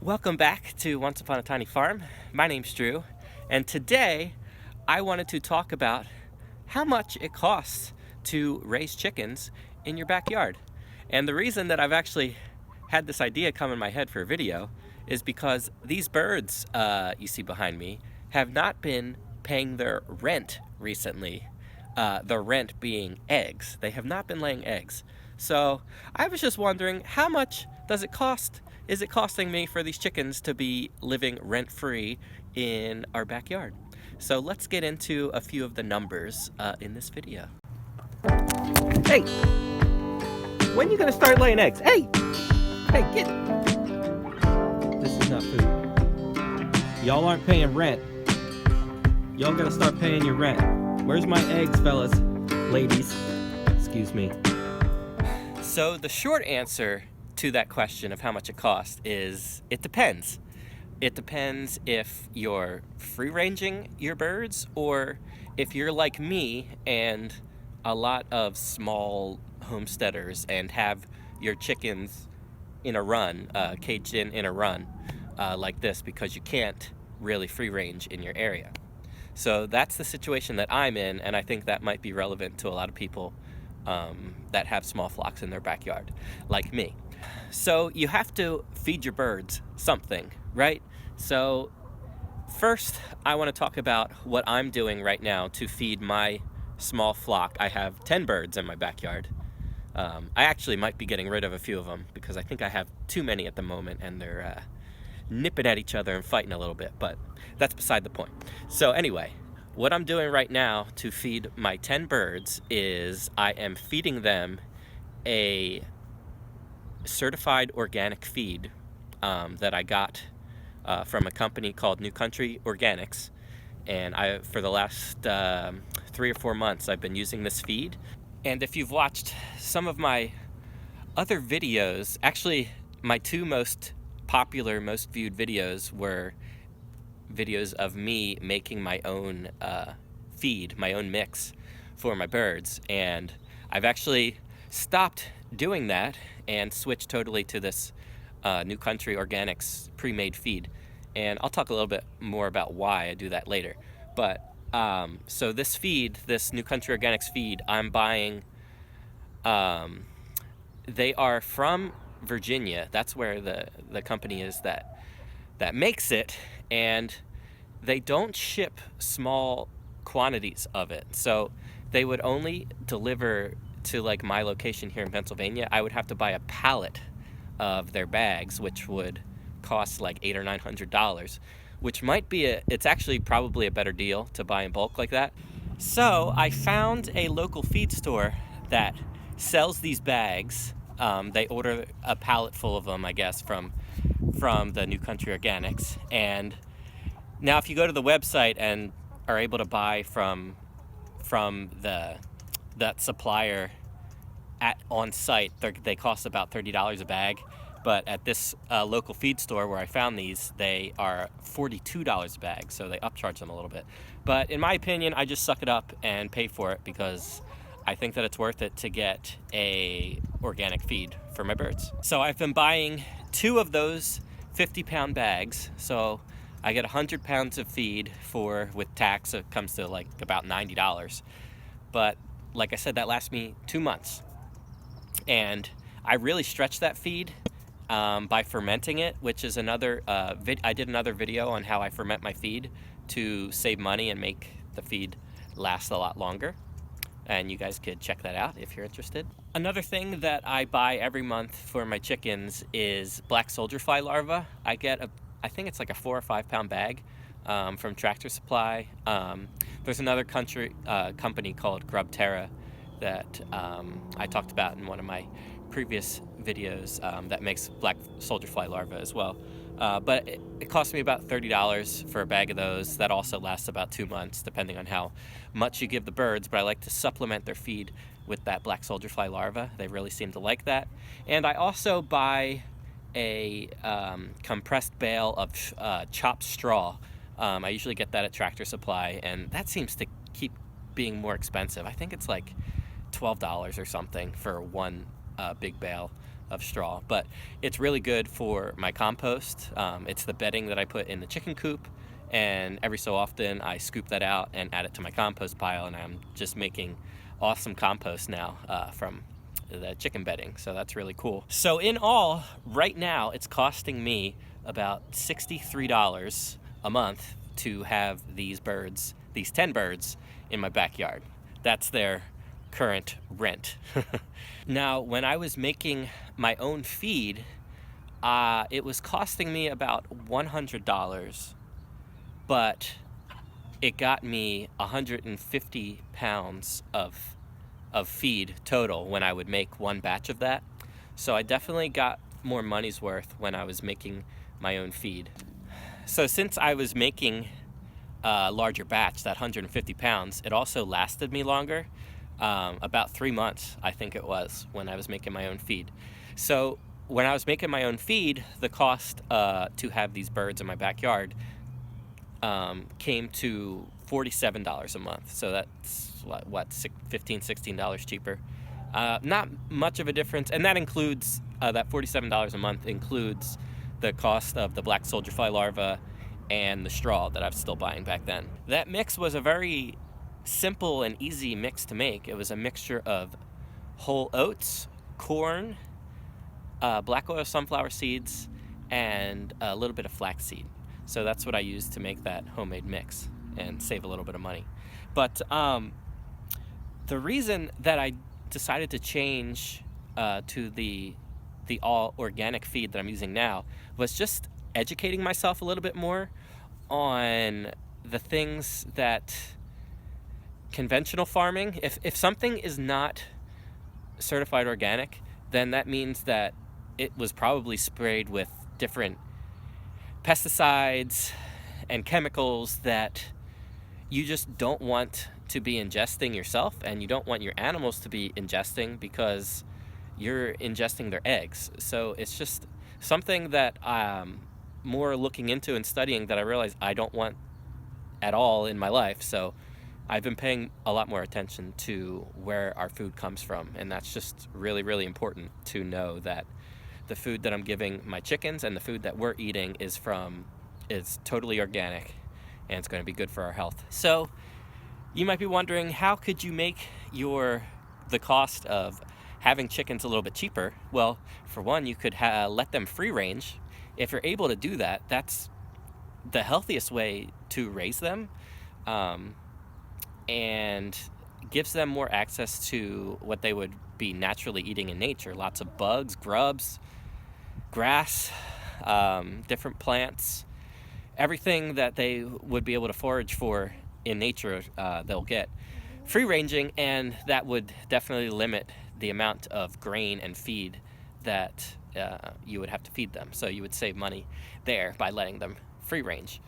Welcome back to Once Upon a Tiny Farm. My name's Drew, and today I wanted to talk about how much it costs to raise chickens in your backyard. And the reason that I've actually had this idea come in my head for a video is because these birds you see behind me have not been paying their rent recently. The rent being eggs. They have not been laying eggs. So I was just wondering, how much does it cost? Is it costing me for these chickens to be living rent-free in our backyard? So let's get into a few of the numbers in this video. Hey! When you gonna start laying eggs? Hey! Hey, get! This is not food. Y'all aren't paying rent. Y'all gotta start paying your rent. Where's my eggs, fellas? Ladies. Excuse me. So the short answer to that question of how much it costs is it depends. It depends if you're free-ranging your birds or if you're like me and a lot of small homesteaders and have your chickens in a run, caged in a run like this because you can't really free-range in your area. So that's the situation that I'm in, and I think that might be relevant to a lot of people that have small flocks in their backyard, like me. So you have to feed your birds something, right? So first, I want to talk about what I'm doing right now to feed my small flock. I have 10 birds in my backyard. I actually might be getting rid of a few of them because I think I have too many at the moment, and they're nipping at each other and fighting a little bit, but that's beside the point. So anyway, what I'm doing right now to feed my 10 birds is I am feeding them a certified organic feed that I got from a company called New Country Organics, and for the last 3 or 4 months I've been using this feed. And if you've watched some of my other videos, actually my two most popular, most viewed videos were videos of me making my own feed, my own mix for my birds, and I've actually stopped doing that and switched totally to this New Country Organics pre-made feed, and I'll talk a little bit more about why I do that later. But so this feed, this New Country Organics feed, I'm buying, they are from Virginia. That's where the company is that makes it, and they don't ship small quantities of it. So they would only deliver to like my location here in Pennsylvania. I would have to buy a pallet of their bags, which would cost like $800 or $900, which might be it's actually probably a better deal to buy in bulk like that. So I found a local feed store that sells these bags. They order a pallet full of them, I guess, from the New Country Organics. And now if you go to the website and are able to buy from that supplier on site, they cost about $30 a bag. But at this local feed store where I found these, they are $42 a bag, so they upcharge them a little bit. But in my opinion, I just suck it up and pay for it because I think that it's worth it to get a organic feed for my birds. So I've been buying 2 of those 50-pound bags. So I get 100 pounds of feed with tax, it comes to like about $90. But like I said, that lasts me 2 months. And I really stretch that feed by fermenting it, which is another, I did another video on how I ferment my feed to save money and make the feed last a lot longer. And you guys could check that out if you're interested. Another thing that I buy every month for my chickens is black soldier fly larvae. I get I think it's like a 4 or 5 pound bag from Tractor Supply. There's another company called Grub Terra that I talked about in one of my previous videos that makes black soldier fly larvae as well. But it cost me about $30 for a bag of those. That also lasts about 2 months, depending on how much you give the birds. But I like to supplement their feed with that black soldier fly larva. They really seem to like that. And I also buy a compressed bale of chopped straw. I usually get that at Tractor Supply, and that seems to keep being more expensive. I think it's like $12 or something for one big bale of straw, but it's really good for my compost. It's the bedding that I put in the chicken coop, and every so often I scoop that out and add it to my compost pile, and I'm just making awesome compost now from the chicken bedding. So that's really cool. So in all, right now it's costing me about $63 a month to have these 10 birds in my backyard. That's their current rent. Now, when I was making my own feed, it was costing me about $100, but it got me 150 pounds of feed total when I would make one batch of that. So I definitely got more money's worth when I was making my own feed. So since I was making a larger batch, that 150 pounds, it also lasted me longer. About 3 months, I think it was, when I was making my own feed. So when I was making my own feed, the cost to have these birds in my backyard came to $47 a month. So that's what, $15, $16 cheaper. Not much of a difference, and that includes that $47 a month includes the cost of the black soldier fly larva and the straw that I was still buying back then. That mix was a very simple and easy mix to make. It was a mixture of whole oats, corn, black oil sunflower seeds, and a little bit of flaxseed. So that's what I used to make that homemade mix and save a little bit of money. But the reason that I decided to change to the all organic feed that I'm using now was just educating myself a little bit more on the things that conventional farming, if something is not certified organic, then that means that it was probably sprayed with different pesticides and chemicals that you just don't want to be ingesting yourself, and you don't want your animals to be ingesting because you're ingesting their eggs. So it's just something that I'm more looking into and studying that I realize I don't want at all in my life. So I've been paying a lot more attention to where our food comes from, and that's just really, really important to know that the food that I'm giving my chickens and the food that we're eating is totally organic, and it's going to be good for our health. So you might be wondering, how could you make the cost of having chickens a little bit cheaper? Well, for one, you could let them free range. If you're able to do that, that's the healthiest way to raise them, and gives them more access to what they would be naturally eating in nature. Lots of bugs, grubs, grass, different plants, everything that they would be able to forage for in nature, they'll get free ranging, and that would definitely limit the amount of grain and feed that you would have to feed them. So you would save money there by letting them free range.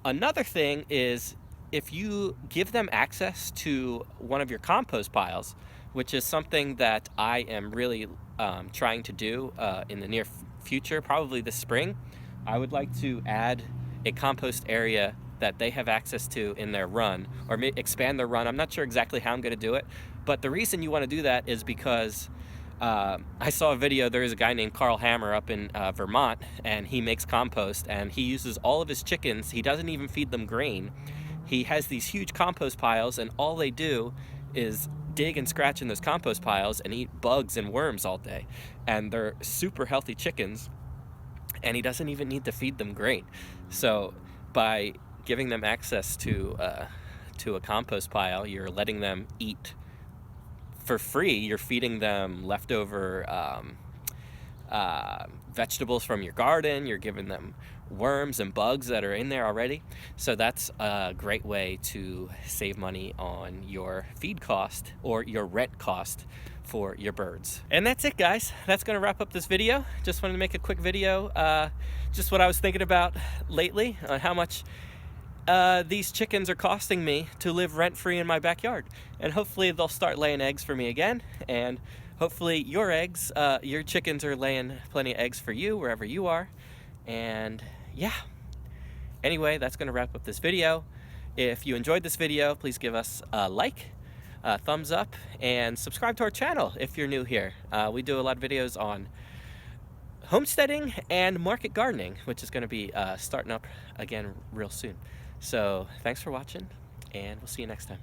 Another thing is, if you give them access to one of your compost piles, which is something that I am really trying to do in the near future, probably this spring, I would like to add a compost area that they have access to in their run, or expand their run. I'm not sure exactly how I'm going to do it, but the reason you want to do that is because I saw a video. There is a guy named Carl Hammer up in Vermont, and he makes compost, and he uses all of his chickens. He doesn't even feed them grain. He has these huge compost piles, and all they do is dig and scratch in those compost piles and eat bugs and worms all day. And they're super healthy chickens, and he doesn't even need to feed them grain. So by giving them access to a compost pile, you're letting them eat for free. You're feeding them leftover vegetables from your garden. You're giving them worms and bugs that are in there already. So that's a great way to save money on your feed cost or your rent cost for your birds. And that's it, guys. That's going to wrap up this video. Just wanted to make a quick video, just what I was thinking about lately on how much these chickens are costing me to live rent-free in my backyard. And hopefully they'll start laying eggs for me again, and hopefully your chickens are laying plenty of eggs for you wherever you are. And yeah, anyway, that's going to wrap up this video. If you enjoyed this video, please give us a like, a thumbs up, and subscribe to our channel if you're new here. We do a lot of videos on homesteading and market gardening, which is going to be starting up again real soon. So thanks for watching, and we'll see you next time.